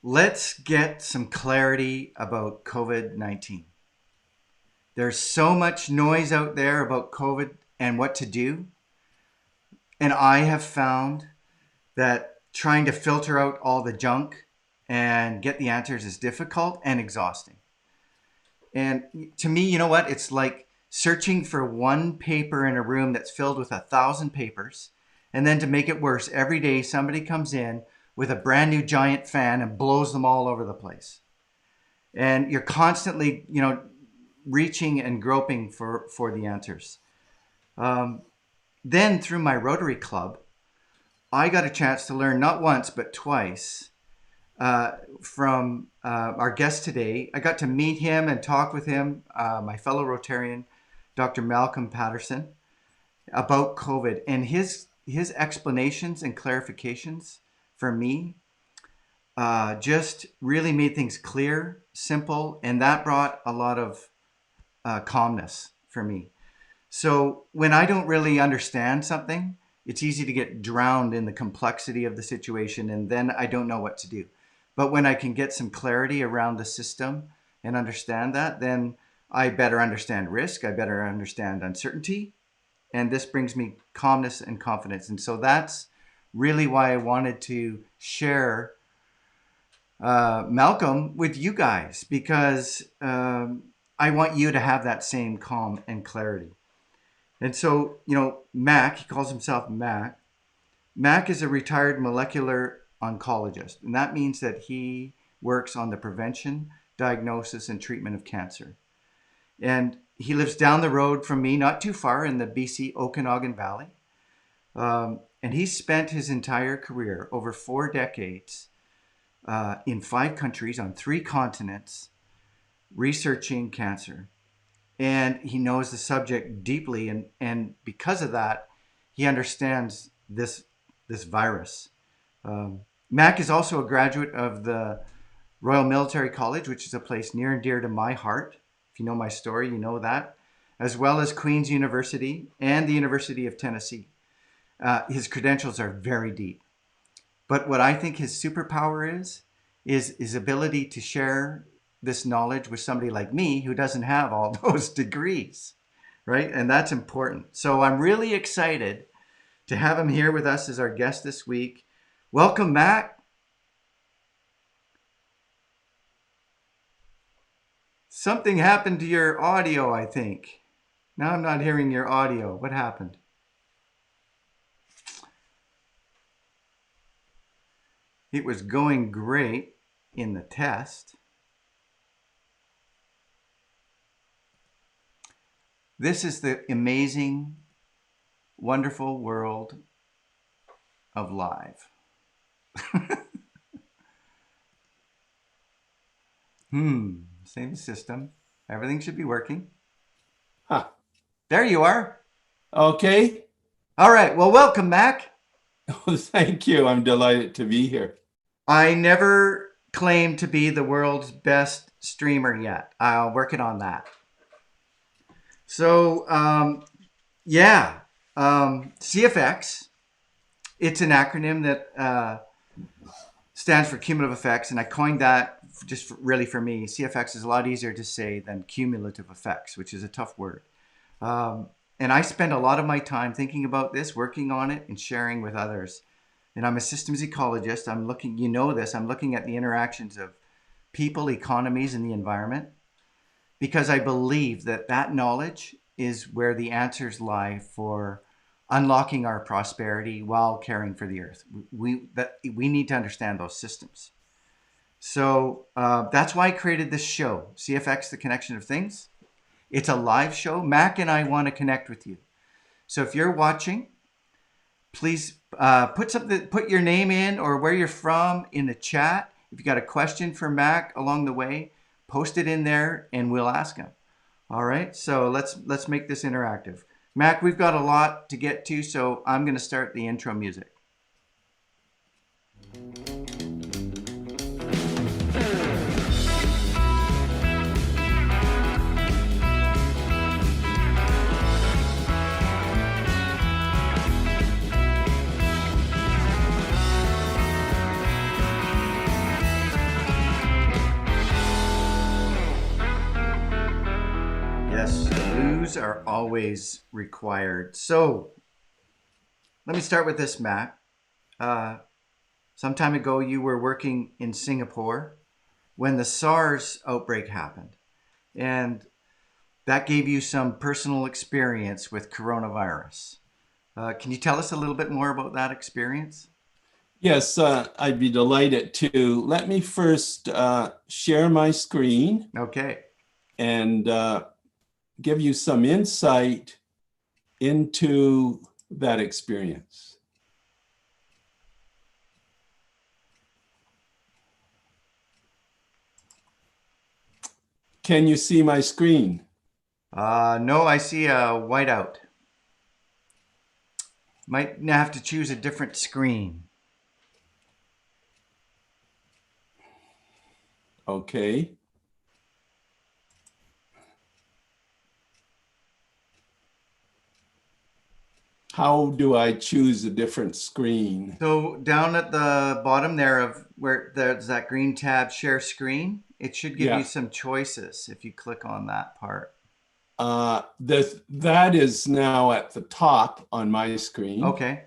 Let's get some clarity about COVID-19. There's so much noise out there about COVID and what to do. And I have found that trying to filter out all the junk and get the answers is difficult and exhausting. And to me, you know what? It's like searching for one paper in a room that's filled with 1,000 papers. And then to make it worse, every day somebody comes in with a brand new giant fan and blows them all over the place. And you're constantly, reaching and groping for the answers. Then through my Rotary Club, I got a chance to learn not once, but twice from our guest today. I got to meet him and talk with him, my fellow Rotarian, Dr. Malcom Paterson, about COVID. And his explanations and clarifications for me just really made things clear, simple, and that brought a lot of calmness for me. So when I don't really understand something, it's easy to get drowned in the complexity of the situation, and then I don't know what to do. But when I can get some clarity around the system and understand that, then I better understand risk, I better understand uncertainty, and this brings me calmness and confidence. And so that's really why I wanted to share Malcom with you guys, because I want you to have that same calm and clarity. And so, Mac, he calls himself Mac. Mac is a retired molecular oncologist, and that means that he works on the prevention, diagnosis, and treatment of cancer. And he lives down the road from me, not too far, in the BC Okanagan Valley. And he spent his entire career, over 4 decades, in 5 countries on 3 continents, researching cancer. And he knows the subject deeply, and because of that, he understands this virus. Mac is also a graduate of the Royal Military College, which is a place near and dear to my heart. If you know my story, you know that. As well as Queen's University and the University of Tennessee. His credentials are very deep. But what I think his superpower is his ability to share this knowledge with somebody like me who doesn't have all those degrees, right? And that's important. So I'm really excited to have him here with us as our guest this week. Welcome, Matt. Something happened to your audio, I think. Now I'm not hearing your audio. What happened? It was going great in the test. This is the amazing, wonderful world of live. Same system. Everything should be working. Huh. There you are. Okay. All right. Well, welcome, Mac. Oh, thank you. I'm delighted to be here. I never claimed to be the world's best streamer yet. I'll work it on that. So, CFX, it's an acronym that stands for cumulative effects, and I coined that just really for me. CFX is a lot easier to say than cumulative effects, which is a tough word. And I spend a lot of my time thinking about this, working on it, and sharing with others. And I'm a systems ecologist. I'm looking at the interactions of people, economies, and the environment, because I believe that knowledge is where the answers lie for unlocking our prosperity while caring for the earth. We need to understand those systems. So that's why I created this show, CFX, The Connection of Things. It's a live show. Mac and I want to connect with you. So if you're watching, please put your name in or where you're from in the chat. If you got a question for Mac along the way, post it in there and we'll ask him. All right, so let's make this interactive. Mac, we've got a lot to get to, so I'm going to start the intro music. reviews are always required. So let me start with this, Matt. Some time ago, you were working in Singapore when the SARS outbreak happened, and that gave you some personal experience with coronavirus. Can you tell us a little bit more about that experience? Yes, I'd be delighted to. Let me first share my screen Okay. and give you some insight into that experience. Can you see my screen? No, I see a whiteout. Might have to choose a different screen. Okay. How do I choose a different screen? So down at the bottom there of where there's that green tab, share screen, it should give you Yeah. some choices if you click on that part. That is now at the top on my screen. Okay.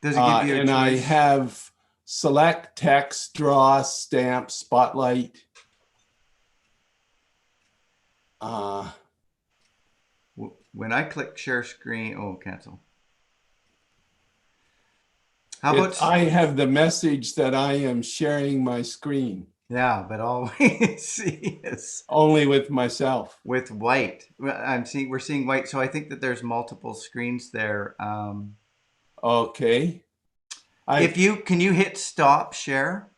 Does it give you a And I choice? have select, text, draw, stamp, spotlight. When I click share screen, oh, cancel. How about, I have the message that I am sharing my screen yeah, but all we see is only with myself. with white. We're seeing white, so I think that there's multiple screens there. Okay. Can you hit stop share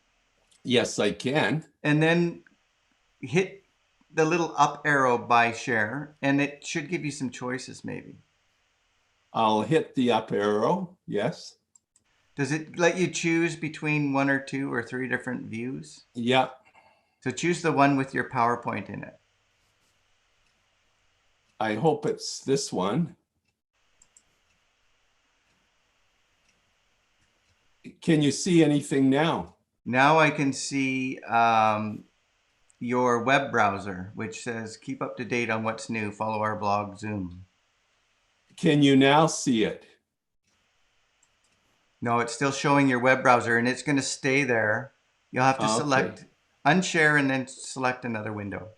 Yes, I can. and then hit the little up arrow by share, and it should give you some choices maybe. I'll hit the up arrow. Yes. Does it let you choose between one or two or three different views? Yeah. So choose the one with your PowerPoint in it. I hope it's this one. Can you see anything now? Now I can see your web browser, which says keep up to date on what's new. Follow our blog, Zoom. Can you now see it? No, it's still showing your web browser, and it's going to stay there. You'll have to select unshare and then select another window.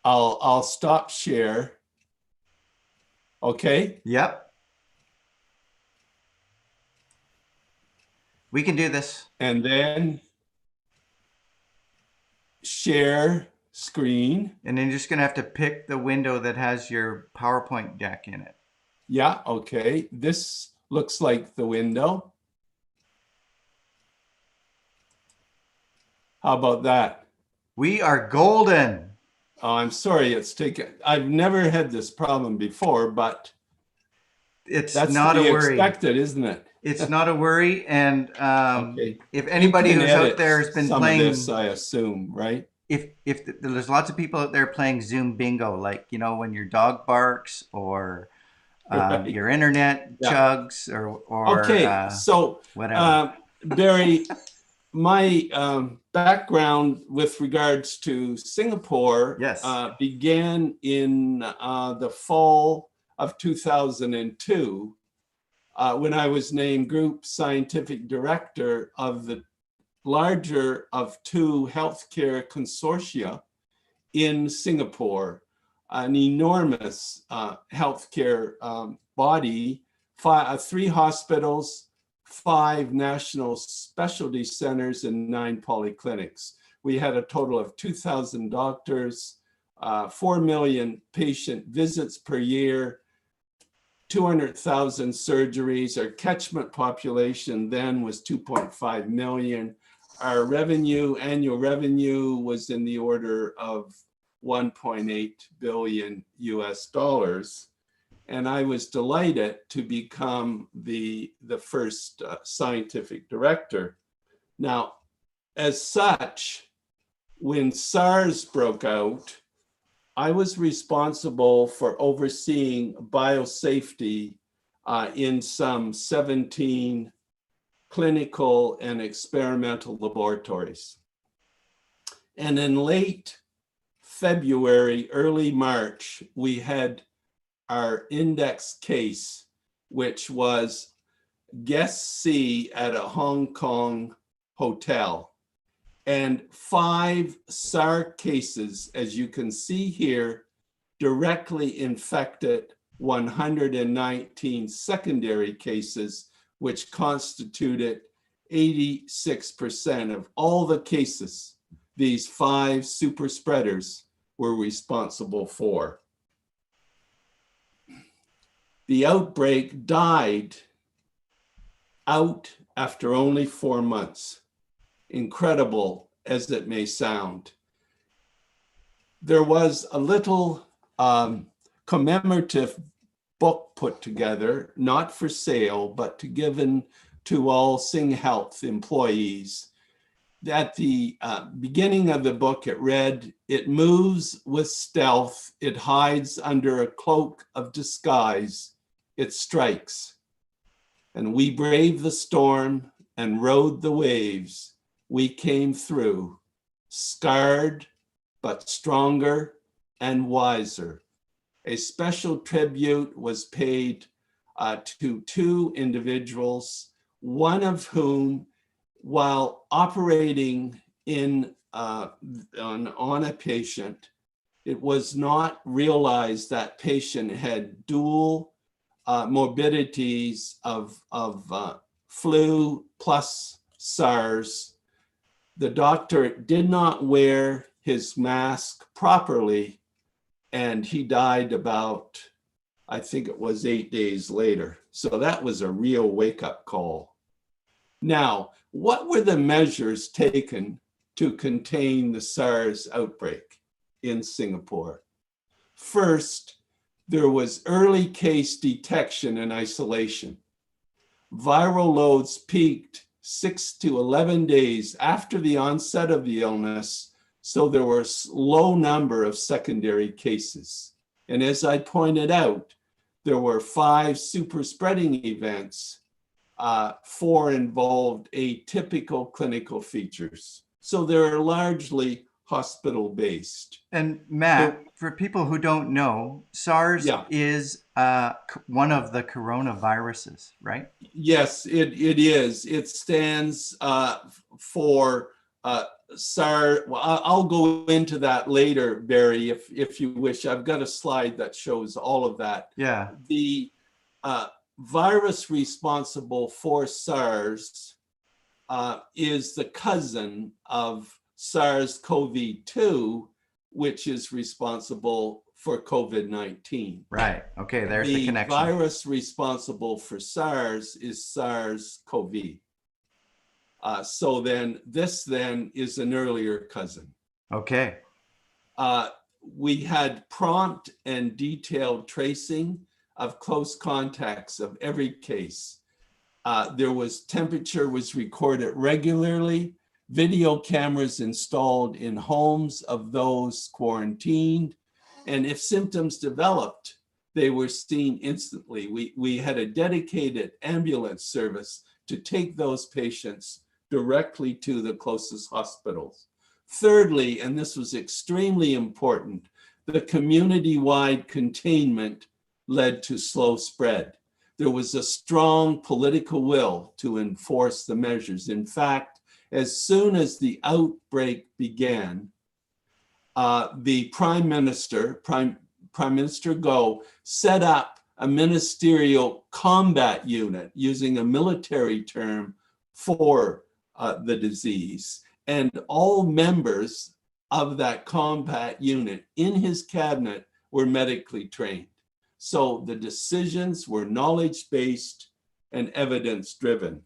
I'll stop share. Okay. Yep. We can do this. And then share screen. And then you're just going to have to pick the window that has your PowerPoint deck in it. Yeah, okay. This looks like the window. How about that? We are golden. Oh, I'm sorry it's taken. I've never had this problem before, but It's that's not to a be worry. expected, isn't it? It's not a worry. And Okay. if anybody You can who's out edit there has been some playing, of this, I assume, right? if there's lots of people out there playing Zoom bingo, like, you know, when your dog barks or Right. your internet Yeah. chugs or Okay, so whatever. Barry, my background with regards to Singapore Yes. began in the fall of 2002 when I was named Group Scientific Director of the larger of two healthcare consortia in Singapore, an enormous healthcare body, three hospitals, 5 national specialty centers, and 9 polyclinics. We had a total of 2,000 doctors, 4 million patient visits per year, 200,000 surgeries. Our catchment population then was 2.5 million. Our revenue, annual revenue, was in the order of 1.8 billion US dollars. And I was delighted to become the first scientific director. Now, as such, when SARS broke out, I was responsible for overseeing biosafety in some 17 clinical and experimental laboratories. And in late February, early March, we had our index case, which was guest C at a Hong Kong hotel. And 5 SARS cases, as you can see here, directly infected 119 secondary cases, which constituted 86% of all the cases these 5 super spreaders were responsible for. The outbreak died out after only 4 months. Incredible as it may sound. There was a little commemorative book put together, not for sale, but given to all Sing Health employees. At the beginning of the book, it read, "It moves with stealth, it hides under a cloak of disguise, it strikes. And we braved the storm and rode the waves. We came through, scarred, but stronger and wiser." A special tribute was paid to 2 individuals, one of whom, while operating on a patient, it was not realized that patient had dual morbidities of flu plus SARS. The doctor did not wear his mask properly, and he died about, I think it was 8 days later. So that was a real wake-up call. Now, what were the measures taken to contain the SARS outbreak in Singapore? First, there was early case detection and isolation. Viral loads peaked 6 to 11 days after the onset of the illness, so there were a low number of secondary cases. And as I pointed out, there were 5 super spreading events. 4 involved atypical clinical features. So they're largely hospital-based. And Matt, for people who don't know, SARS is one of the coronaviruses, right? Yes, it is. It stands for SARS. Well, I'll go into that later, Barry, if you wish. I've got a slide that shows all of that. Yeah. The virus responsible for SARS is the cousin of SARS-CoV-2, which is responsible for COVID-19. Right. Okay, there's the connection. The virus responsible for SARS is SARS-CoV. So then this is an earlier cousin. Okay. We had prompt and detailed tracing of close contacts of every case. Temperature was recorded regularly, video cameras installed in homes of those quarantined, and if symptoms developed, they were seen instantly. We had a dedicated ambulance service to take those patients directly to the closest hospitals. Thirdly, and this was extremely important, the community-wide containment led to slow spread. There was a strong political will to enforce the measures. In fact, as soon as the outbreak began, the Prime Minister Go, set up a ministerial combat unit using a military term for the disease. And all members of that combat unit in his cabinet were medically trained. So the decisions were knowledge-based and evidence-driven.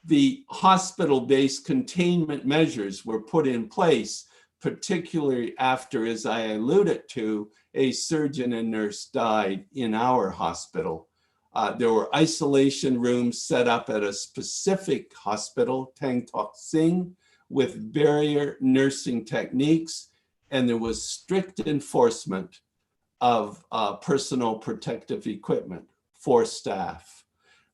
The hospital-based containment measures were put in place, particularly after, as I alluded to, a surgeon and nurse died in our hospital. There were isolation rooms set up at a specific hospital, Tang Tok Sing, with barrier nursing techniques, and there was strict enforcement of personal protective equipment for staff.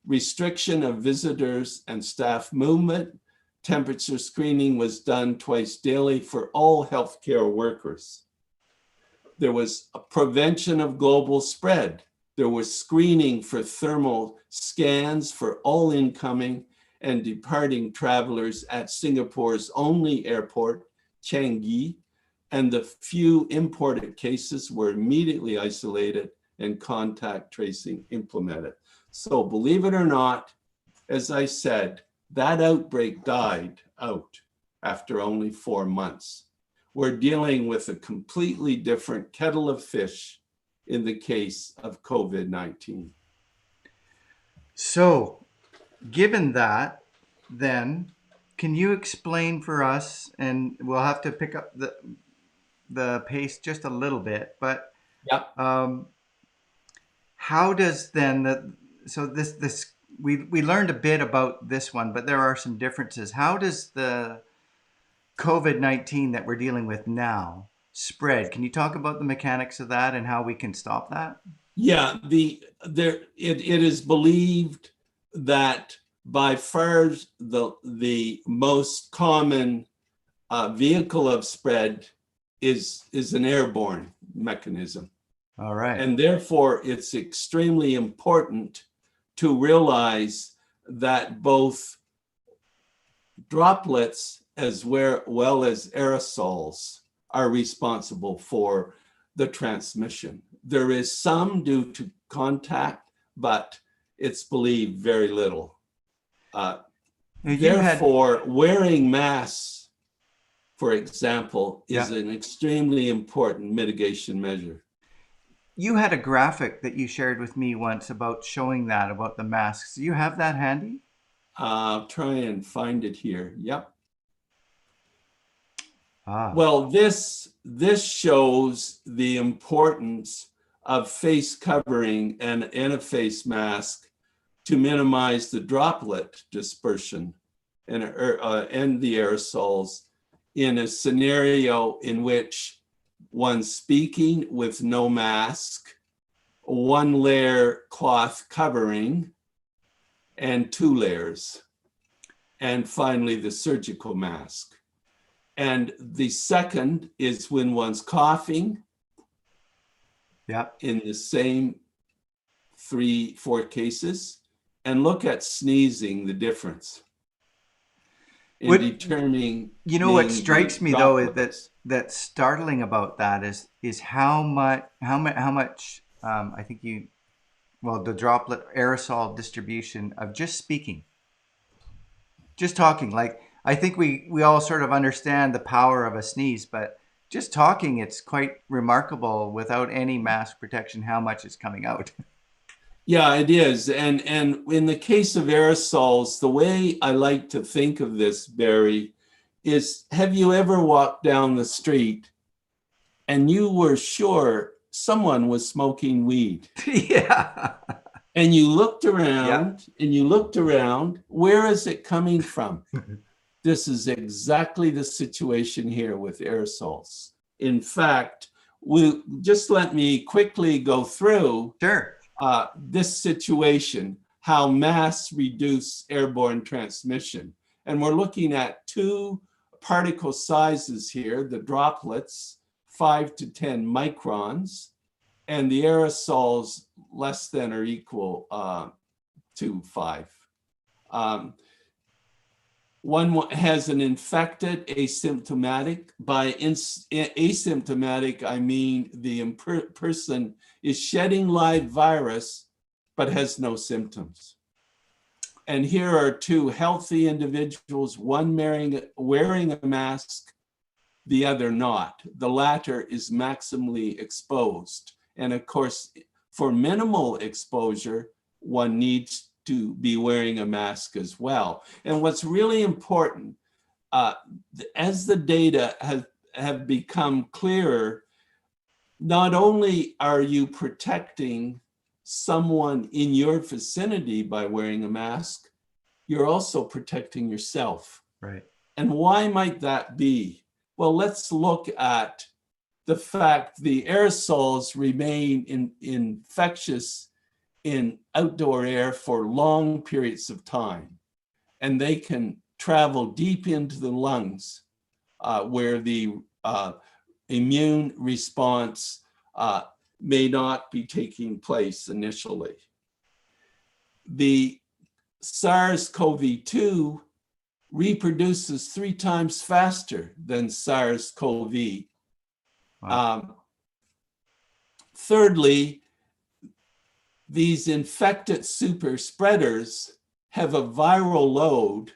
Restriction of visitors and staff movement Temperature screening was done twice daily for all healthcare workers. There was a prevention of global spread. There was screening for thermal scans for all incoming and departing travelers at Singapore's only airport, Changi, and the few imported cases were immediately isolated and contact tracing implemented. So believe it or not, as I said, that outbreak died out after only 4 months. We're dealing with a completely different kettle of fish in the case of COVID-19. So, given that, then, can you explain for us, and we'll have to pick up the pace just a little bit, but Yep. how does then we learned a bit about this one, but there are some differences. How does the COVID-19 that we're dealing with now spread? Can you talk about the mechanics of that and how we can stop that? Yeah, it is believed that by far the most common vehicle of spread is an airborne mechanism. All right. And therefore, it's extremely important to realize that both droplets as well as aerosols are responsible for the transmission. There is some due to contact, but it's believed very little. Therefore, wearing masks, for example, is an extremely important mitigation measure. You had a graphic that you shared with me once about showing that, about the masks. Do you have that handy? I'll try and find it here. Yep. Ah. Well, this shows the importance of face covering and a face mask to minimize the droplet dispersion and the aerosols in a scenario in which one's speaking with no mask, one layer cloth covering, and 2 layers, and finally the surgical mask. And the second is when one's coughing, in the same 3-4 cases, and look at sneezing, the difference in determining. You know what strikes me though is that's startling about that is how much I think the droplet aerosol distribution of just speaking, just talking. Like, I think we all sort of understand the power of a sneeze, but just talking, it's quite remarkable without any mask protection how much is coming out. Yeah, it is. And in the case of aerosols, the way I like to think of this, Barry, is have you ever walked down the street and you were sure someone was smoking weed? Yeah. And you looked around and you looked around, where is it coming from? This is exactly the situation here with aerosols. In fact, just let me quickly go through this situation, how masks reduce airborne transmission. And we're looking at 2 particle sizes here, the droplets, 5 to 10 microns, and the aerosols less than or equal to 5. One has an infected asymptomatic. By asymptomatic, I mean the person is shedding live virus, but has no symptoms. And here are 2 healthy individuals, one wearing a mask, the other not. The latter is maximally exposed. And of course, for minimal exposure, one needs to be wearing a mask as well. And what's really important, as the data have become clearer, not only are you protecting someone in your vicinity by wearing a mask, you're also protecting yourself. Right. And why might that be? Well, let's look at the fact the aerosols remain infectious in outdoor air for long periods of time, and they can travel deep into the lungs, where the immune response may not be taking place initially. The SARS-CoV-2 reproduces 3 times faster than SARS-CoV. Wow. Thirdly, these infected super spreaders have a viral load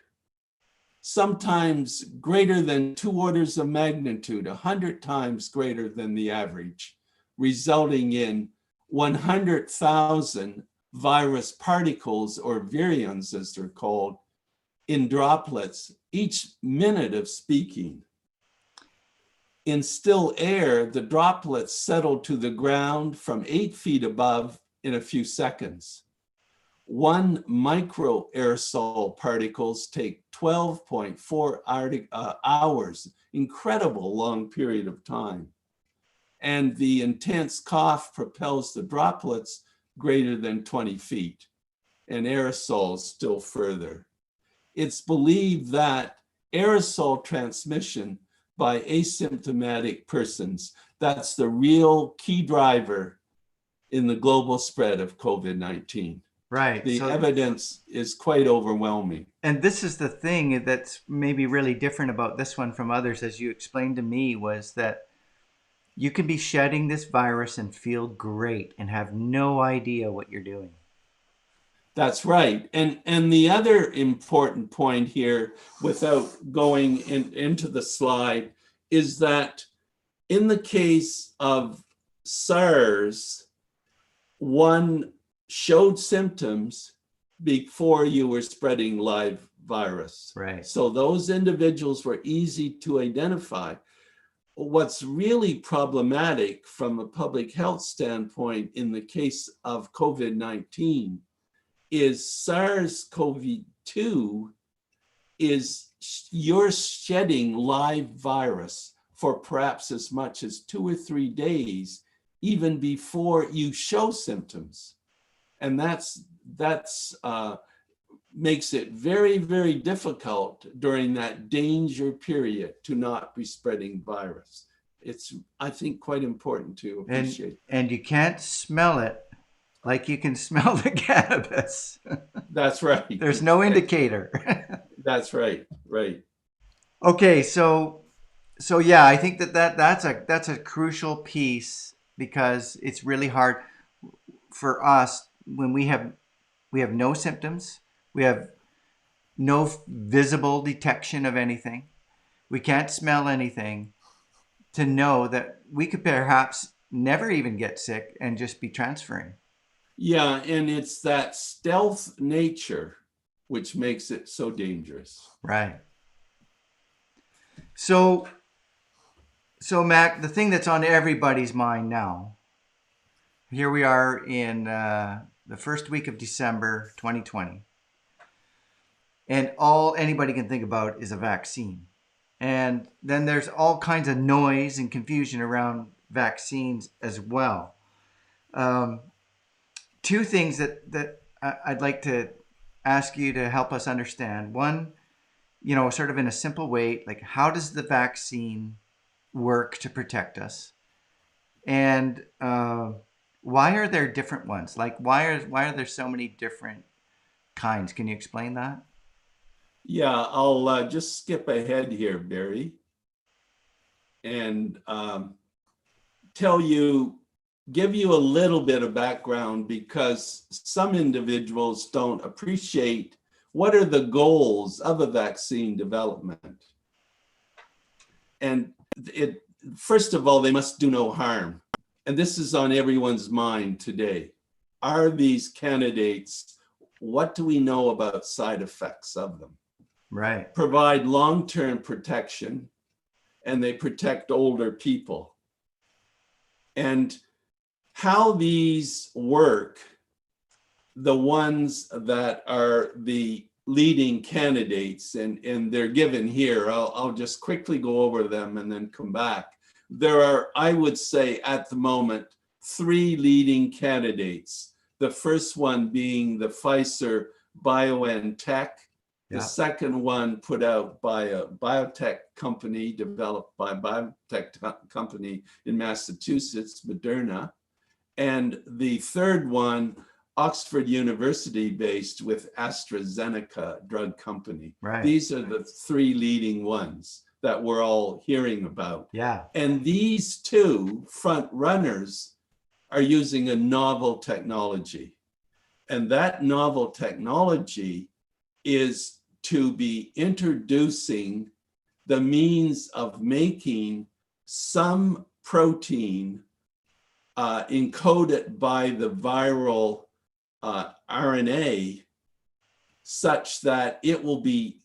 sometimes greater than 2 orders of magnitude, 100 times greater than the average, resulting in 100,000 virus particles, or virions as they're called, in droplets each minute of speaking. In still air, the droplets settle to the ground from 8 feet above in a few seconds. 1 micro aerosol particles take 12.4 hours, incredible long period of time. And the intense cough propels the droplets greater than 20 feet, and aerosols still further. It's believed that aerosol transmission by asymptomatic persons, that's the real key driver in the global spread of COVID-19. Right. The evidence is quite overwhelming. And this is the thing that's maybe really different about this one from others, as you explained to me, was that you can be shedding this virus and feel great and have no idea what you're doing. That's right. And the other important point here, without going into the slide, is that in the case of SARS, one showed symptoms before you were spreading live virus. Right. So those individuals were easy to identify. What's really problematic from a public health standpoint in the case of COVID-19 is SARS-CoV-2 is you're shedding live virus for perhaps as much as 2 or 3 days, even before you show symptoms. And that's makes it very, very difficult during that danger period to not be spreading virus. It's, I think, quite important to appreciate. And you can't smell it like you can smell the cannabis. That's right. There's no indicator. That's right. Right. Okay, so yeah, I think that's a crucial piece, because it's really hard for us when we have no symptoms, we have no visible detection of anything, we can't smell anything, to know that we could perhaps never even get sick and just be transferring. Yeah, and it's that stealth nature which makes it so dangerous. Right. So Mac, the thing that's on everybody's mind now, here we are in the first week of December 2020, and all anybody can think about is a vaccine. And then there's all kinds of noise and confusion around vaccines as well. 2 things that I'd like to ask you to help us understand. One, sort of in a simple way, like, how does the vaccine work to protect us? And why are there different ones? Like, why are there so many different kinds? Can you explain that? Yeah, I'll just skip ahead here, Barry, and give you a little bit of background, because some individuals don't appreciate what are the goals of a vaccine development. And first of all, they must do no harm. And this is on everyone's mind today. Are these candidates, what do we know about side effects of them? Right. Provide long-term protection, and they protect older people. And how these work, the ones that are the leading candidates, and they're given here, I'll just quickly go over them and then come back. There are, I would say at the moment, 3 leading candidates. The first one being the Pfizer BioNTech The Yeah. second one put out by a biotech company, developed by a biotech company in Massachusetts, Moderna. And the third one, Oxford University based with AstraZeneca drug company. Right. These are the three leading ones that we're all hearing about. Yeah. And these two front runners are using a novel technology. And that novel technology is to be introducing the means of making some protein encoded by the viral RNA such that it will be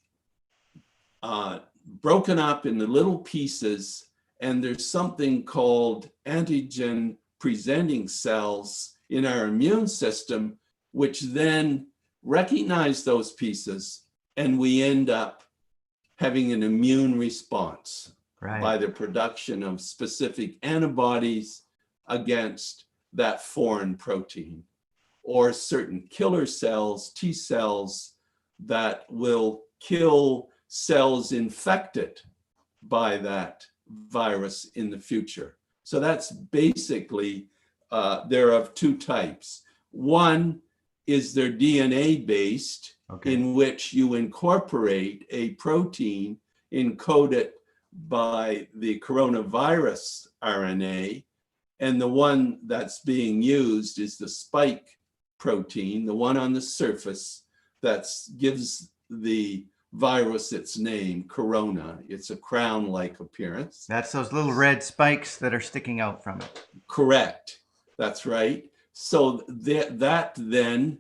broken up into little pieces, and there's something called antigen presenting cells in our immune system, which then recognize those pieces, and we end up having an immune response by the production of specific antibodies against that foreign protein, or certain killer cells, T cells, that will kill cells infected by that virus in the future. So that's basically, they're of two types. One is they're DNA based, in which you incorporate a protein encoded by the coronavirus RNA. And the one that's being used is the spike protein, the one on the surface that gives the virus its name, corona. It's a crown-like appearance. That's those little red spikes that are sticking out from it. Correct. That's right. So that then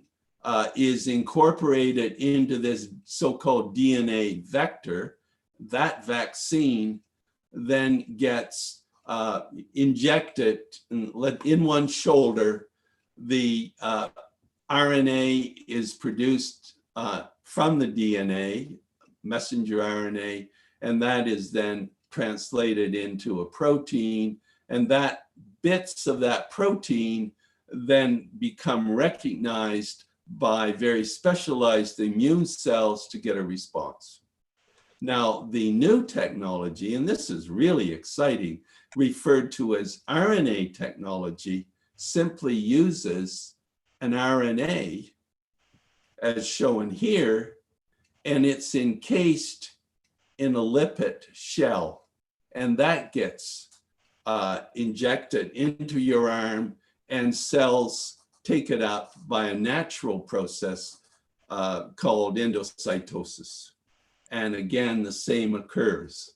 is incorporated into this so-called DNA vector. That vaccine then gets injected in one shoulder. The RNA is produced from the DNA, messenger RNA, and that is then translated into a protein, and that bits of that protein then become recognized by very specialized immune cells to get a response. Now, the new technology, and this is really exciting, referred to as RNA technology, simply uses an RNA, as shown here, and it's encased in a lipid shell, and that gets injected into your arm, and cells take it up by a natural process called endocytosis. And again, the same occurs.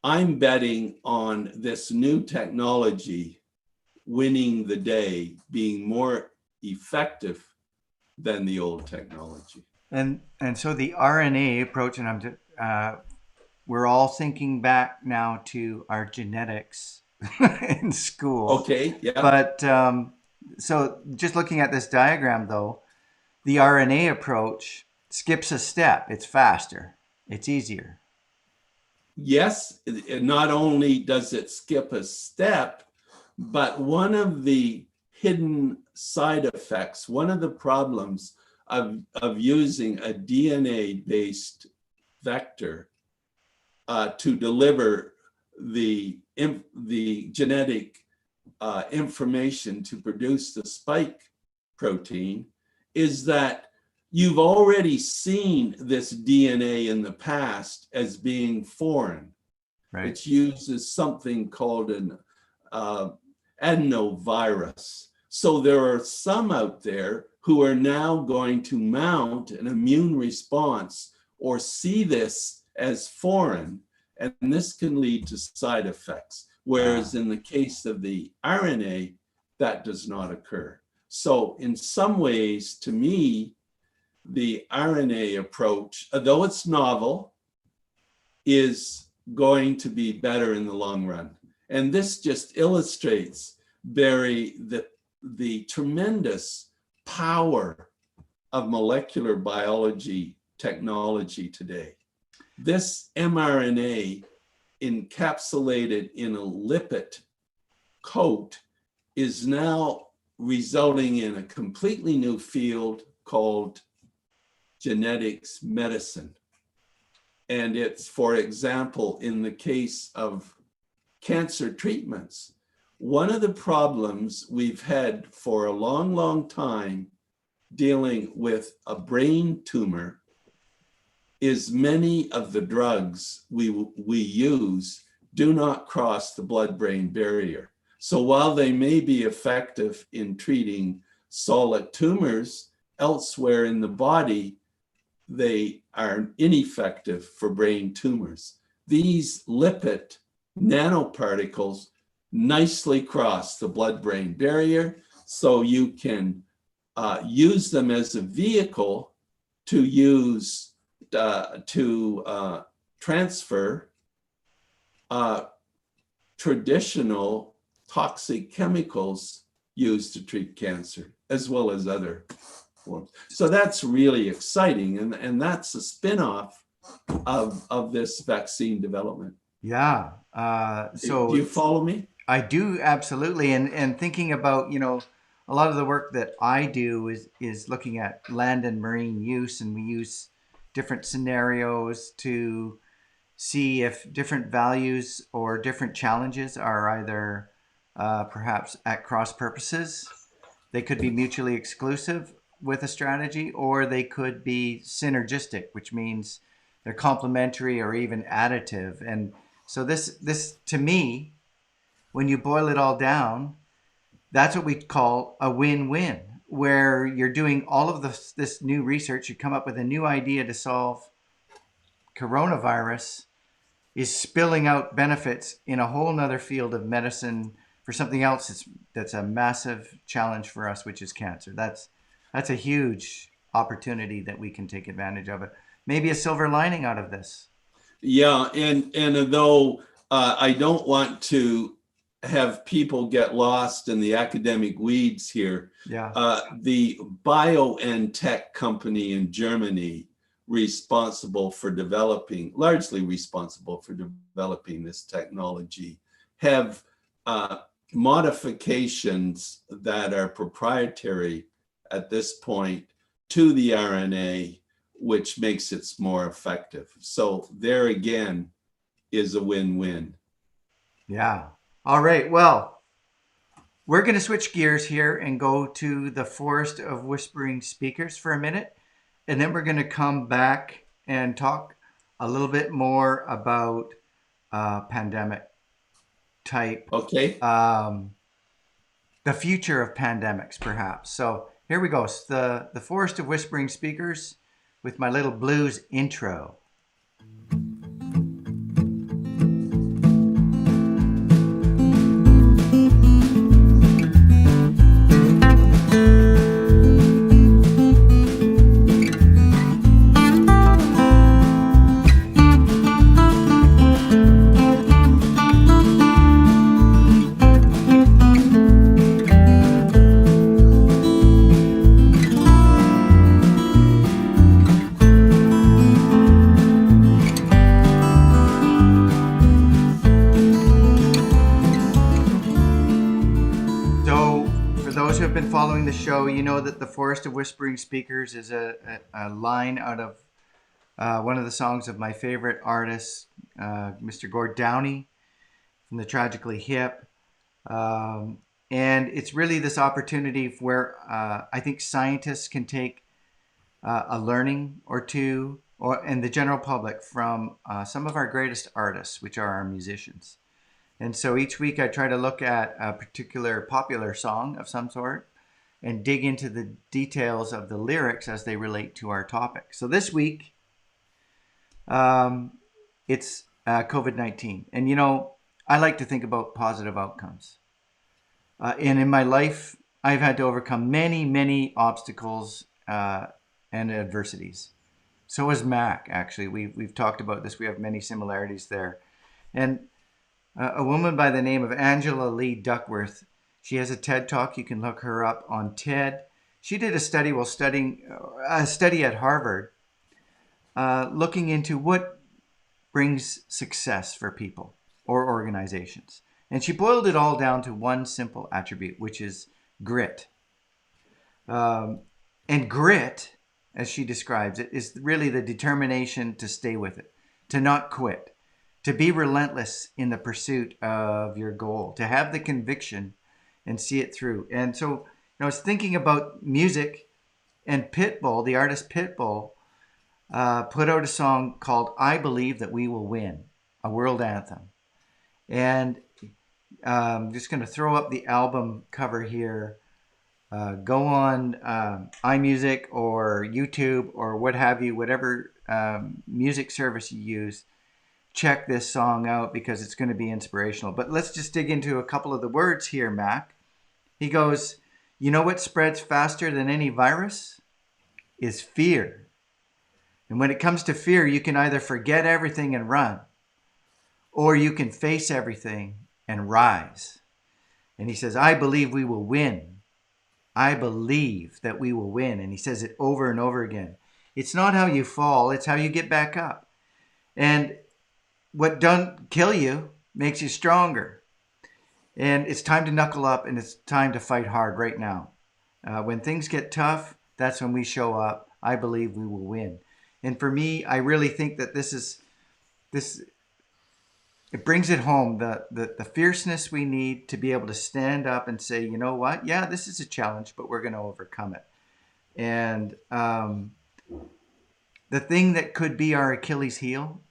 I'm betting on this new technology winning the day, being more effective than the old technology. And so the RNA approach, and we're all thinking back now to our genetics in school. Okay, yeah. But so just looking at this diagram, though, the RNA approach skips a step. It's faster. It's easier. Yes, not only does it skip a step, but one of the hidden side effects, one of the problems of using a DNA-based vector to deliver the genetic information to produce the spike protein is that you've already seen this DNA in the past as being foreign. Right. It uses something called an adenovirus. So there are some out there who are now going to mount an immune response or see this as foreign, and this can lead to side effects. Whereas in the case of the RNA, that does not occur. So in some ways, to me, the RNA approach, although it's novel, is going to be better in the long run. And this just illustrates, Barry, the tremendous power of molecular biology technology today. This mRNA encapsulated in a lipid coat is now resulting in a completely new field called genetics medicine. And it's, for example, in the case of cancer treatments, one of the problems we've had for a long, long time dealing with a brain tumor is many of the drugs we use do not cross the blood-brain barrier. So while they may be effective in treating solid tumors elsewhere in the body, they are ineffective for brain tumors. These lipid nanoparticles nicely cross the blood-brain barrier, so you can use them as a vehicle to use to transfer traditional toxic chemicals used to treat cancer, as well as other forms. So that's really exciting, and that's a spin-off of this vaccine development. Yeah. So do you follow me? I do, absolutely. And thinking about, a lot of the work that I do is looking at land and marine use, and we use different scenarios to see if different values or different challenges are either perhaps at cross purposes. They could be mutually exclusive with a strategy, or they could be synergistic, which means they're complementary or even additive. And so this to me, when you boil it all down, that's what we call a win-win, where you're doing all of this new research, you come up with a new idea to solve coronavirus, is spilling out benefits in a whole nother field of medicine for something else that's a massive challenge for us, which is cancer. That's a huge opportunity that we can take advantage of. It maybe a silver lining out of this. Yeah, and though I don't want to have people get lost in the academic weeds here, the BioNTech company in Germany, largely responsible for developing this technology, have modifications that are proprietary at this point to the RNA, which makes it more effective. So there again is a win-win. Yeah. All right. Well, we're going to switch gears here and go to the Forest of Whispering Speakers for a minute. And then we're going to come back and talk a little bit more about pandemic type. Okay. The future of pandemics, perhaps. So here we go. It's the Forest of Whispering Speakers with my little blues intro. Following the show, you know that the Forest of Whispering Speakers is a line out of one of the songs of my favorite artist, Mr. Gord Downie from the Tragically Hip. And it's really this opportunity where I think scientists can take a learning or two, and the general public from some of our greatest artists, which are our musicians. And so each week I try to look at a particular popular song of some sort and dig into the details of the lyrics as they relate to our topic. So this week, it's COVID-19. And I like to think about positive outcomes. And in my life, I've had to overcome many, many obstacles and adversities. So has Mac, actually. We've talked about this. We have many similarities there. And a woman by the name of Angela Lee Duckworth, she has a TED Talk. You can look her up on TED. She did a study while studying at Harvard, looking into what brings success for people or organizations. And she boiled it all down to one simple attribute, which is grit. And grit as she describes it, is really the determination to stay with it, to not quit, to be relentless in the pursuit of your goal, to have the conviction and see it through. And so, I was thinking about music, and Pitbull, the artist Pitbull, put out a song called "I Believe That We Will Win," a world anthem. And I'm just going to throw up the album cover here. Go on iMusic or YouTube or what have you, whatever music service you use. Check this song out because it's going to be inspirational. But let's just dig into a couple of the words here, Mac. He goes, you know what spreads faster than any virus? Is fear. And when it comes to fear, you can either forget everything and run, or you can face everything and rise. And he says, I believe we will win. I believe that we will win. And he says it over and over again. It's not how you fall, it's how you get back up. And what doesn't kill you makes you stronger. And it's time to knuckle up, and it's time to fight hard right now. When things get tough, that's when we show up. I believe we will win. And for me, I really think that this it brings it home, the fierceness we need to be able to stand up and say, you know what? Yeah, this is a challenge, but we're going to overcome it. And the thing that could be our Achilles heel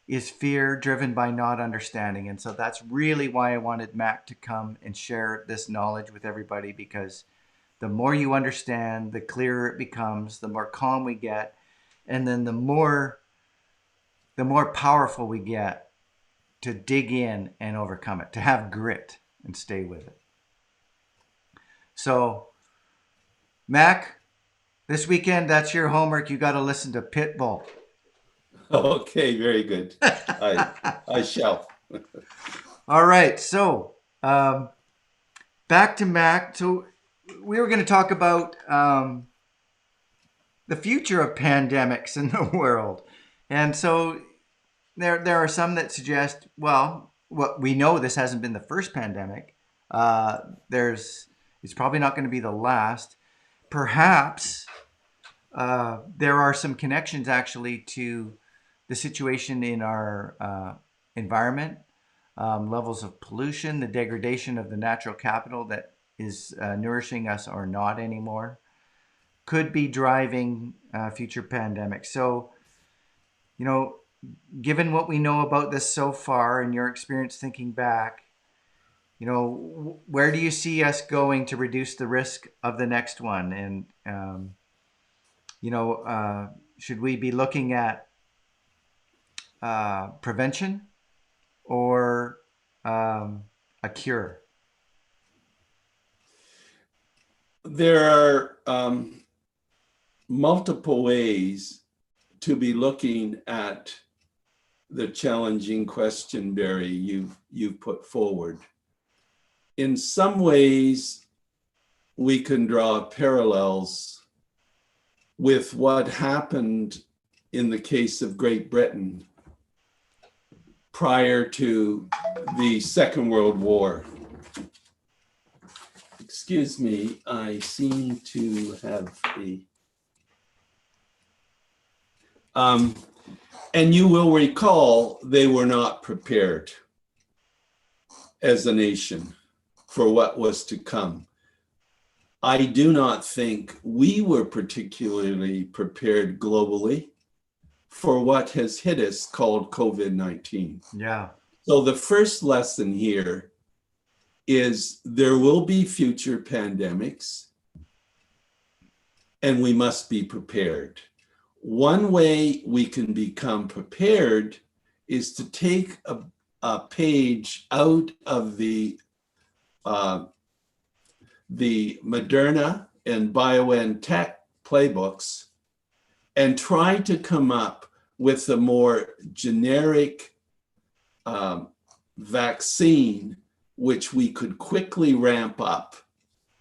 is fear driven by not understanding. And so that's really why I wanted Mac to come and share this knowledge with everybody, because the more you understand, the clearer it becomes, the more calm we get, and then the more powerful we get to dig in and overcome it, to have grit and stay with it. So, Mac, this weekend, that's your homework. You got to listen to Pitbull. Okay, very good. I shall. All right. So, back to Mac. So, we were going to talk about the future of pandemics in the world. And so there are some that suggest, well, we know this hasn't been the first pandemic. It's probably not going to be the last. Perhaps there are some connections actually to the situation in our environment, levels of pollution, the degradation of the natural capital that is nourishing us or not anymore, could be driving future pandemics. So, given what we know about this so far and your experience thinking back, where do you see us going to reduce the risk of the next one? And, should we be looking at prevention or a cure? There are multiple ways to be looking at the challenging question, Barry, you've put forward. In some ways, we can draw parallels with what happened in the case of Great Britain prior to the Second World War. Excuse me, I seem to have and you will recall they were not prepared as a nation for what was to come. I do not think we were particularly prepared globally for what has hit us called COVID-19. Yeah. So the first lesson here is there will be future pandemics and we must be prepared. One way we can become prepared is to take a page out of the Moderna and BioNTech playbooks and try to come up with a more generic vaccine which we could quickly ramp up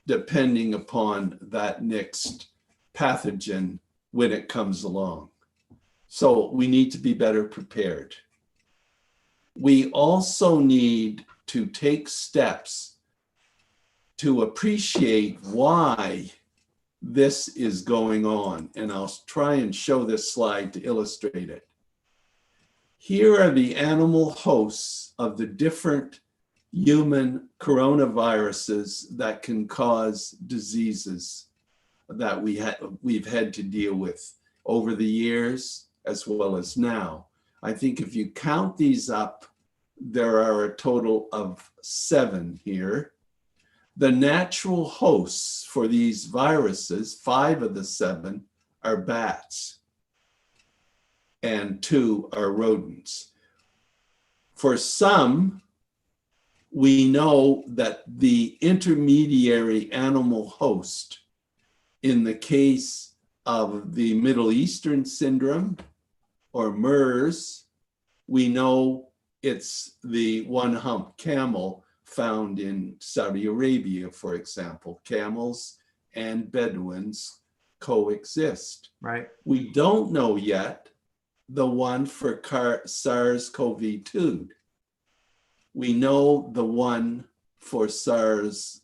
depending upon that next pathogen when it comes along. So we need to be better prepared. We also need to take steps to appreciate why this is going on. And I'll try and show this slide to illustrate it. Here are the animal hosts of the different human coronaviruses that can cause diseases that we've had to deal with over the years as well as now. I think if you count these up, there are a total of 7 here. The natural hosts for these viruses, 5 of the 7, are bats, and 2 are rodents. For some, we know that the intermediary animal host, in the case of the Middle Eastern syndrome or MERS, we know it's the one-hump camel found in Saudi Arabia, for example. Camels and Bedouins coexist. Right. We don't know yet the one for SARS-CoV-2. We know the one for SARS-CoV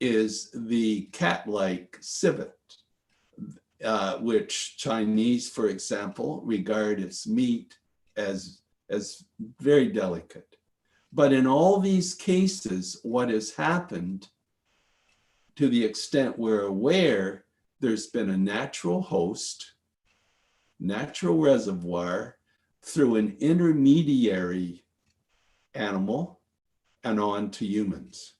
is the cat-like civet, which Chinese, for example, regard its meat as very delicate. But in all these cases, what has happened, to the extent we're aware, there's been a natural host, natural reservoir, through an intermediary animal and on to humans.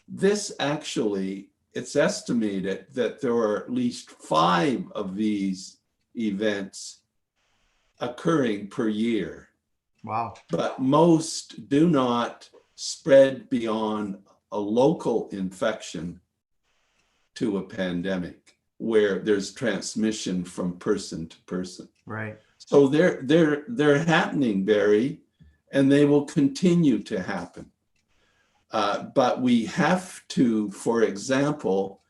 This actually, it's estimated that there are at least 5 of these events occurring per year. Wow. But most do not spread beyond a local infection to a pandemic where there's transmission from person to person. Right. So they're happening, Barry, and they will continue to happen. But we have to, for example,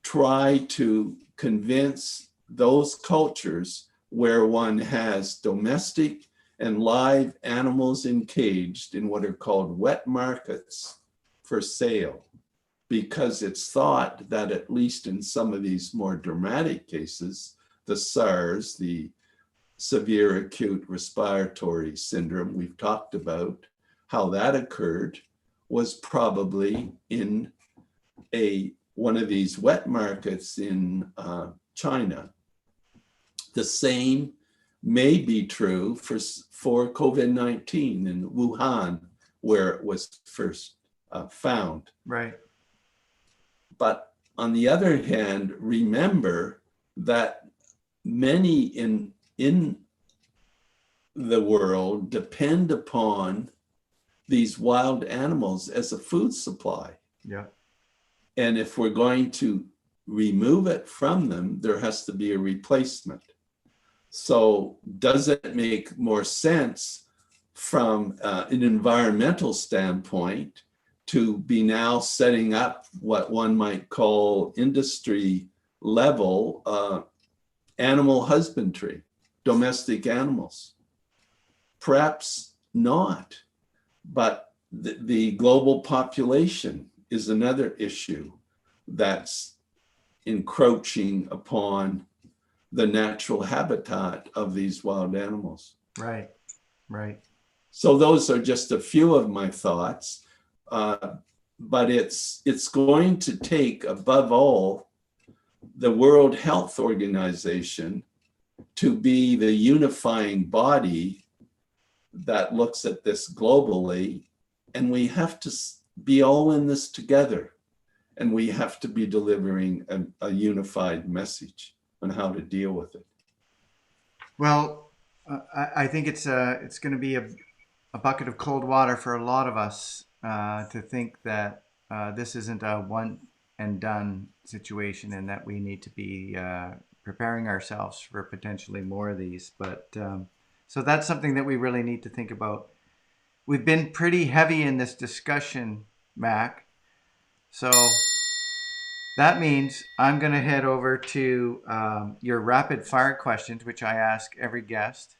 try to convince those cultures where one has domestic and live animals encaged in what are called wet markets for sale, because it's thought that at least in some of these more dramatic cases, the SARS, the severe acute respiratory syndrome we've talked about, how that occurred was probably in one of these wet markets in China. The same may be true for COVID-19 in Wuhan, where it was first found. Right. But on the other hand, remember that many in the world depend upon these wild animals as a food supply. Yeah. And if we're going to remove it from them, there has to be a replacement. So does it make more sense from an environmental standpoint to be now setting up what one might call industry level animal husbandry, domestic animals? Perhaps not, but the global population is another issue that's encroaching upon the natural habitat of these wild animals. Right. Right. So those are just a few of my thoughts, but it's going to take, above all, the World Health Organization to be the unifying body that looks at this globally, and we have to be all in this together, and we have to be delivering a unified message on how to deal with it. Well, I think it's going to be a bucket of cold water for a lot of us to think that this isn't a one and done situation, and that we need to be preparing ourselves for potentially more of these. But so that's something that we really need to think about. We've been pretty heavy in this discussion, Mac. So that means I'm going to head over to your rapid fire questions, which I ask every guest,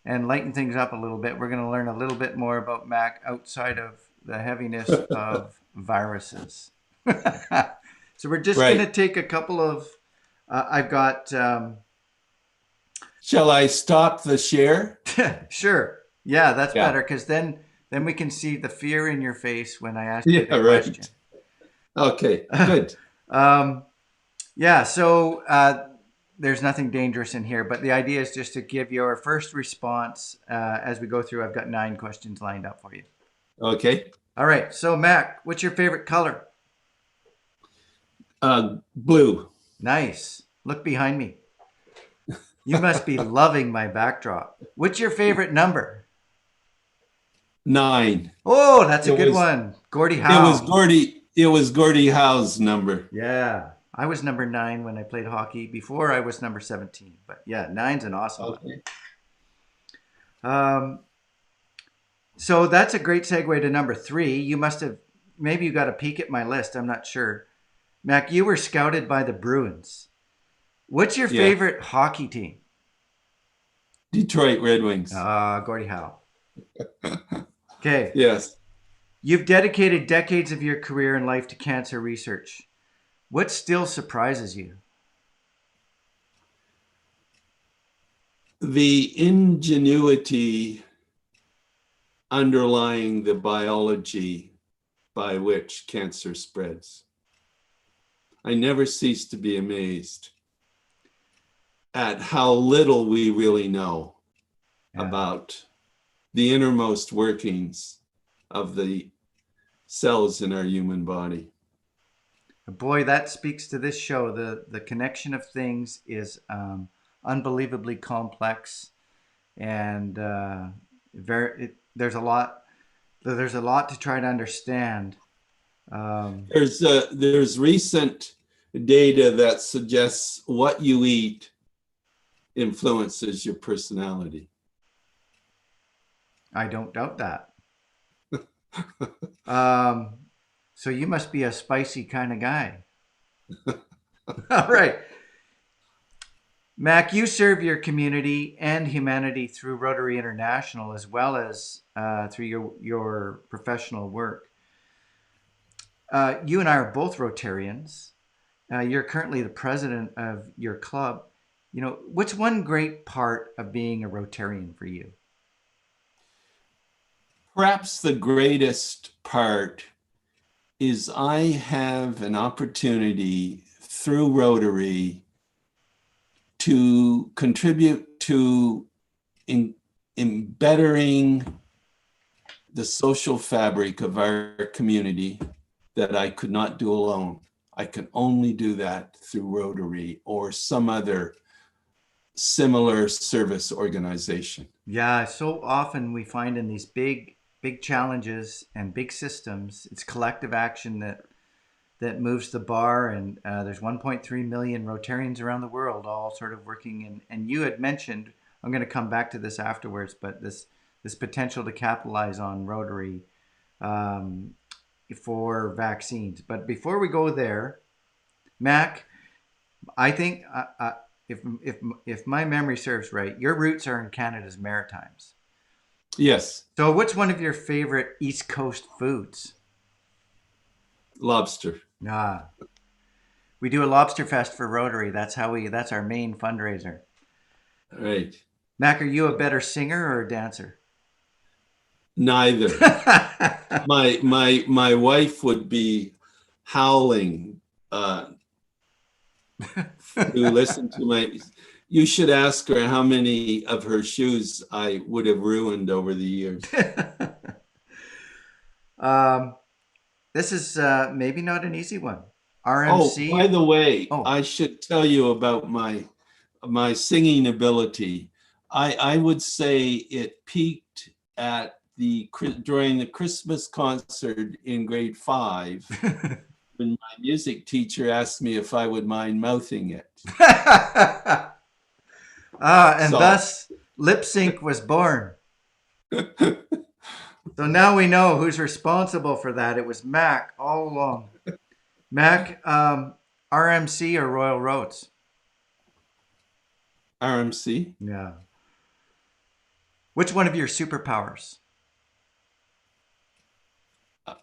and lighten things up a little bit. We're going to learn a little bit more about Mac outside of the heaviness of viruses. So we're just going to Right. take a couple of. I've got. Shall I stop the share? Sure. Yeah, that's Yeah. better because then we can see the fear in your face when I ask you the Yeah, question. right. Okay, good. um, yeah. So there's nothing dangerous in here, but the idea is just to give your first response as we go through. I've got 9 questions lined up for you. Okay. All right. So Mac, what's your favorite color? Blue. Nice. Look behind me. You must be loving my backdrop. What's your favorite number? 9. Oh, that's a It good was one. Gordie it was Howe. Gordie Howe's number. Yeah. I was number 9 when I played hockey. Before I was number 17. But yeah, nine's an awesome one. Okay. Um, so that's a great segue to number 3. You must have, maybe you got a peek at my list. I'm not sure. Mac, you were scouted by the Bruins. What's your Yeah. favorite hockey team? Detroit Red Wings. Gordie Howe. Okay. Yes. You've dedicated decades of your career and life to cancer research. What still surprises you? The ingenuity underlying the biology by which cancer spreads. I never cease to be amazed at how little we really know Yeah. about the innermost workings of the cells in our human body. Boy, that speaks to this show. The connection of things is unbelievably complex, and there's a lot to try to understand. Um, There's recent data that suggests what you eat influences your personality. I don't doubt that. Um, so you must be a spicy kind of guy. All right. Mac, you serve your community and humanity through Rotary International as well as through your professional work. You and I are both Rotarians. You're currently the president of your club. You know, what's one great part of being a Rotarian for you? Perhaps the greatest part is I have an opportunity through Rotary to contribute to in bettering the social fabric of our community that I could not do alone. I can only do that through Rotary or some other similar service organization. Yeah, so often we find in these big challenges and big systems, it's collective action that moves the bar. And there's 1.3 million Rotarians around the world, all sort of working. And you had mentioned, I'm going to come back to this afterwards, but this potential to capitalize on Rotary um, for vaccines. But before we go there, Mac, I think if my memory serves right, your roots are in Canada's Maritimes. Yes, So, what's one of your favorite East Coast foods? lobster. Ah, we do a lobster fest for Rotary. That's our main fundraiser. Right. Mac, are you a better singer or a dancer? Neither. My wife would be howling to listen to my. You should ask her how many of her shoes I would have ruined over the years. um, this is maybe not an easy one. Oh, by RMC. the way, Oh, I should tell you about my singing ability. I would say it peaked at during the Christmas concert in grade 5 when my music teacher asked me if I would mind mouthing it. and So thus lip sync was born. So now we know who's responsible for that. It was Mac all along. Mac, RMC or Royal Roads? RMC, Yeah. Which one of your superpowers?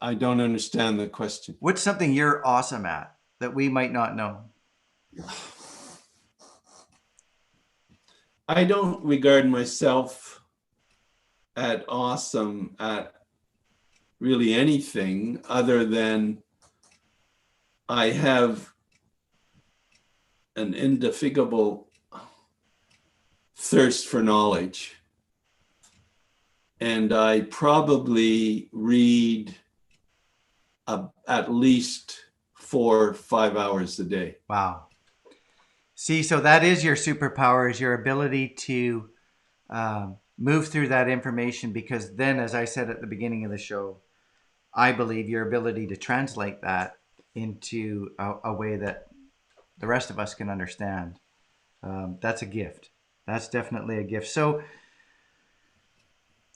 I don't understand the question. What's something you're awesome at that we might not know? I don't regard myself at awesome at really anything other than I have an indefatigable thirst for knowledge. And I probably read at least 4 or 5 hours a day. Wow. See, so that is your superpower, is your ability to move through that information, because then, as I said at the beginning of the show, I believe your ability to translate that into a way that the rest of us can understand. That's a gift. That's definitely a gift. So,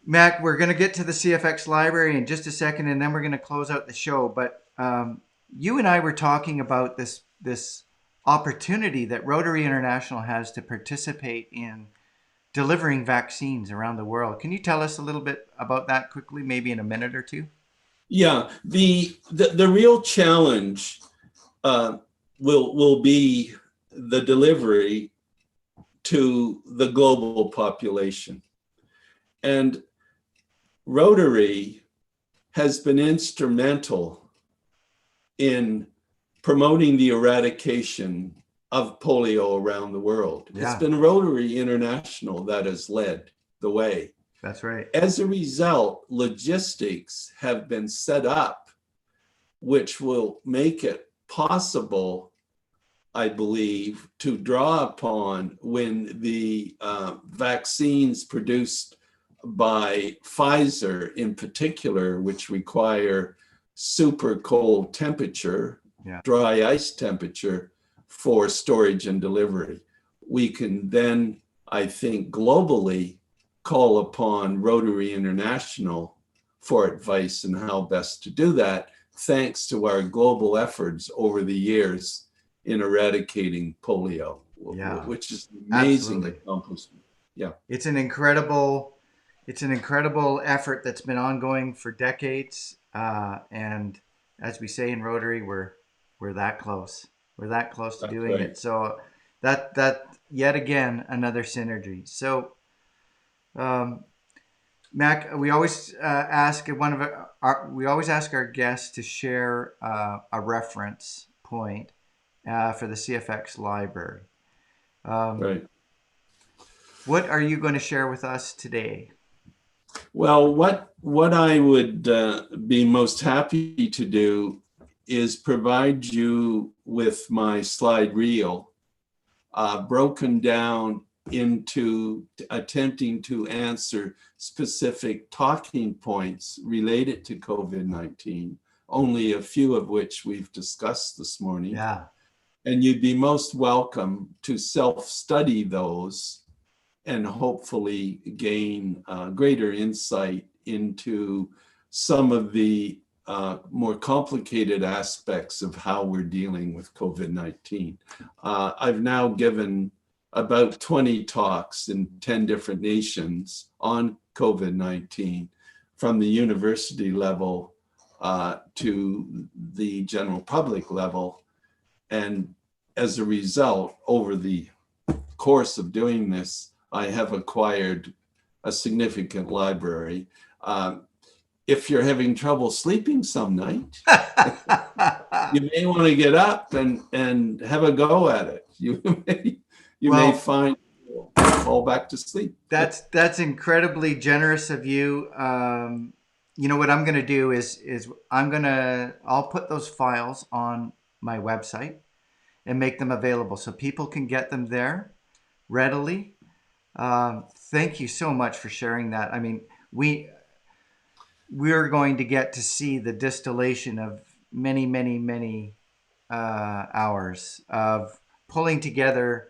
Mac, we're going to get to the CFX library in just a second, and then we're going to close out the show. But you and I were talking about this opportunity that Rotary International has to participate in delivering vaccines around the world. Can you tell us a little bit about that quickly, maybe in a minute or two? Yeah, the real challenge will be the delivery to the global population. And Rotary has been instrumental in promoting the eradication of polio around the world. Yeah. It's been Rotary International that has led the way. That's right. As a result, logistics have been set up, which will make it possible, I believe, to draw upon when the vaccines produced by Pfizer in particular, which require super cold temperature, dry ice temperature for storage and delivery. We can then, I think, globally call upon Rotary International for advice on how best to do that, thanks to our global efforts over the years in eradicating polio, which is an amazing accomplishment. Yeah. It's an incredible effort that's been ongoing for decades. And as we say in Rotary, we're that close. We're that close to doing it. So that yet again, another synergy. So, Mac, we always ask our guests to share a reference point for the CFX library. Right. What are you going to share with us today? Well, what I would be most happy to do is provide you with my slide reel, broken down into attempting to answer specific talking points related to COVID-19, only a few of which we've discussed this morning. Yeah. And you'd be most welcome to self-study those and hopefully gain greater insight into some of the more complicated aspects of how we're dealing with COVID-19. I've now given about 20 talks in 10 different nations on COVID-19, from the university level to the general public level. And as a result, over the course of doing this, I have acquired a significant library. If you're having trouble sleeping some night, you may want to get up and have a go at it. You may find you'll fall back to sleep. That's incredibly generous of you. You know what I'm going to do is I'll put those files on my website and make them available so people can get them there readily. Thank you so much for sharing that. I mean, we're going to get to see the distillation of many, many, many hours of pulling together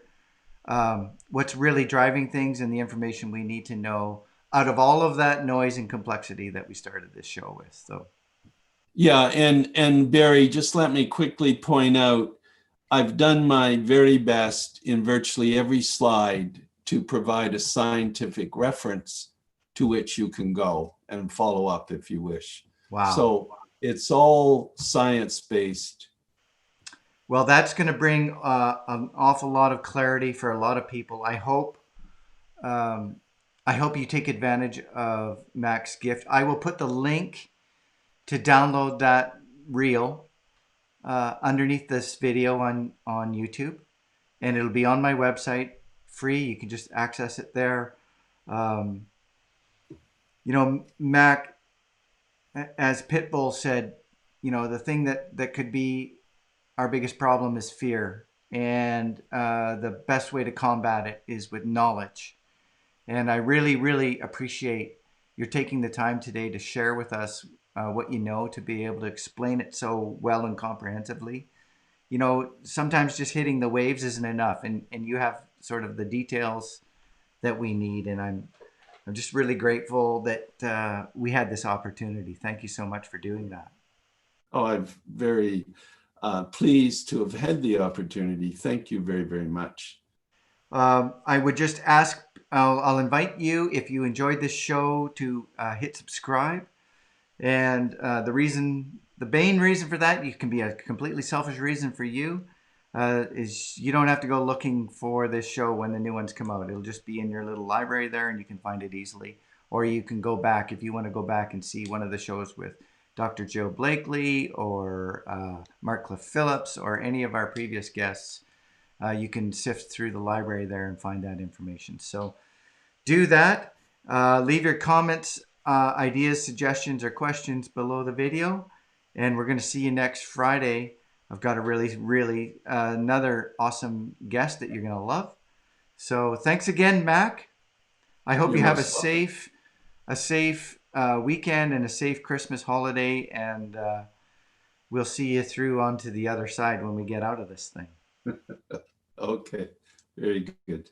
what's really driving things and the information we need to know out of all of that noise and complexity that we started this show with. So, yeah, and Barry, just let me quickly point out, I've done my very best in virtually every slide to provide a scientific reference to which you can go and follow up if you wish. Wow. So It's all science-based. Well, that's going to bring an awful lot of clarity for a lot of people. Um, I hope you take advantage of Mac's gift. I will put the link to download that reel underneath this video on YouTube, and it'll be on my website, free. You can just access it there. Um, Mac, as Pitbull said, the thing that could be our biggest problem is fear, and the best way to combat it is with knowledge. And I really, really appreciate your taking the time today to share with us what you know, to be able to explain it so well and comprehensively. Sometimes just hitting the waves isn't enough, and you have sort of the details that we need. And I'm just really grateful that we had this opportunity. Thank you so much for doing that. Oh, I'm very pleased to have had the opportunity. Thank you very, very much. I would just ask, I'll invite you, if you enjoyed this show, to hit subscribe. And the main reason for that, you can be a completely selfish reason for you, is you don't have to go looking for this show when the new ones come out. It'll just be in your little library there, and you can find it easily. Or you can go back, if you want to go back and see one of the shows with Dr. Joe Blakely or Mark Cliff Phillips or any of our previous guests. You can sift through the library there and find that information. So do that. Leave your comments, ideas, suggestions, or questions below the video. And we're going to see you next Friday. I've got a really another awesome guest that you're going to love. So thanks again, Mac. I hope You're you have most welcome. a safe weekend and a safe Christmas holiday. And we'll see you through onto the other side when we get out of this thing. Okay, very good.